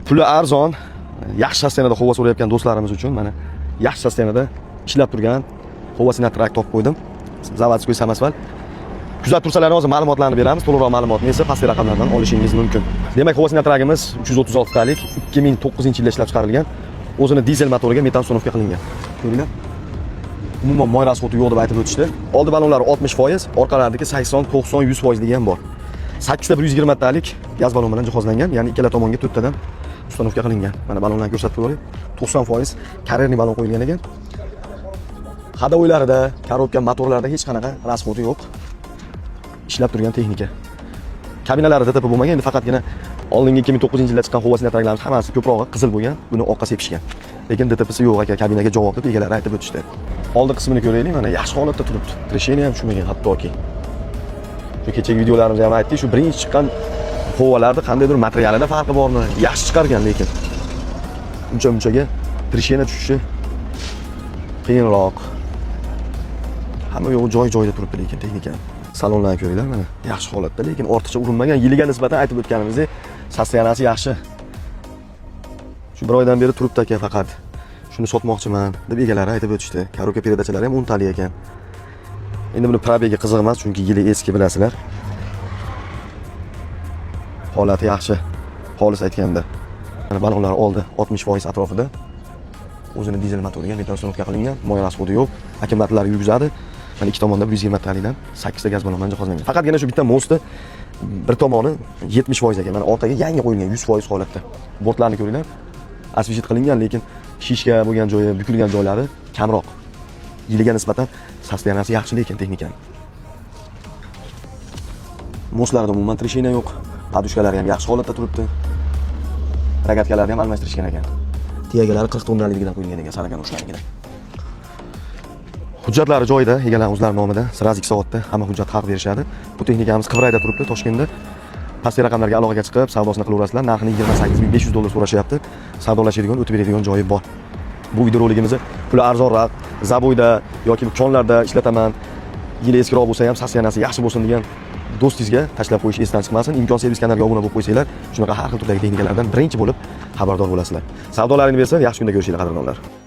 puli arzon, yaxshi shassinada havo so'rayotgan do'stlarimiz uchun mana yaxshi shassinada ishlab turgan havo sinatrak topib qo'ydim. Zavodskoy samasval. Kuzatib tursalar hozir ma'lumotlarni beramiz. To'liqroq ma'lumotni esa pastki raqamlardan olishingiz mumkin. Demak, havo sinatragimiz 336 talik 2009-yilda ishlab chiqarilgan. O'zini dizel motoriga metan uстановка qilingan. Ko'ringlar. Umuman moy rasxoti yo'q deb aytib o'tishdi. Oldi balonlari 60%, orqalaridagi 80, 90, 100% degan bor. 8 ta 120 talik gaz balon bilan jihozlangan, ya'ni ikkala tomonga 4 tadan uстановка qilingan. Mana balonlarni ko'rsatib qo'yaylik. 90% karerniy balon qo'yilgan ekan. Hadovoylarida, korobka motorlarida hech qanaqa rasxoti yo'q. Ishlab turgan texnika. Kabinalarida DTP bo'lmagan, endi faqatgina oldingi 2009-yilda chiqqan havo sinatraglarimiz hammasi ko'prog'i qizil bo'lgan, buni oqqa sepishgan. Lekin DTPsi yo'q ekan, kabinaga javob deb egalari aytib o'tishdi. Oldi qismini ko'raylik, mana yaxshi holatda turibdi. Tresheniya ham tushmagan hattoki. Shu kechagi videolarimizda ham aytdik, shu birinchi chiqqan havolarda qandaydir materialida farqi bormi? Yaxshi chiqargan, lekin uncha-munchaga tresheniya tushishi qiyinroq. Hamma yo'q joy-joyida turibdi lekin texnika. Salonlarni ko'ringlar, mana yaxshi holatda, lekin ortiqcha urinmagan. Yiliga nisbatan aytib o'tganimizdek, sostoyaniyasi yaxshi. Shu bir oydan beri turibdi aka faqat. Shuni sotmoqchiman deb egalari aytib o'tishdi. Korobka peredachalari ham 10 talik ekan. Endi buni probega qiziq emas, chunki yili eski bilasizlar. Holati yaxshi. Xolis aytganda. Mana balonlar oldi 60% atrofida. O'zini dizel motoriga metan uстановка qilingan, moy rasxoti yo'q. Akkumulyatorlar yurgizadi. Mana ikki tomonda 120 talikdan 8 ta gaz balon bilan jihozlangan. Faqatgina shu bitta mostda bir tomoni 70% ekan. Mana ortaga yangi qo'yilgan 100% holatda. Bortlarni ko'ringlar. Asvijit qilingan, lekin shishga bo'lgan joyi, bukilgan joylari kamroq. Yiliga nisbatan sostoyaniyasi yaxshi, lekin texnikani. Mostlarda umuman tresheniya yo'q. Podushkalari ham yaxshi holatda turibdi. Rogatkalarni ham almashtirishgan ekan. Tiyagalari 40 tonnaligidan qo'yilgan ekan, sarakan o'shlarigidan. Hujjatlari joyida, egalar o'zlari nomidan, sразу 2 soatda hamma hujjat haq berishadi. Bu texnikamiz Qibrayda turibdi, Toshkentda. Pastki raqamlarga aloqaga chiqib, savdosini qilaverasizlar. Narxini $28,500 so'rashyapti. Savdolashadigan, o'tib beradigan joyi bor. Bu videoroligimizni puli arzonroq, zaboyda yoki konlarda ishlataman, yili eskiroq bo'lsa ham sostoyaniyasi yaxshi bo'lsin degan do'stingizga tashlab qo'yish esdan chiqmasin. Imkon servis kanaliga obuna bo'lib qo'ysanglar, shunaqa har xil turdagi texnikalardan birinchi bo'lib xabardor bo'lasizlar. Savdolaringni bersa, yaxshi kunda ko'rishinglar, qadrdonlar.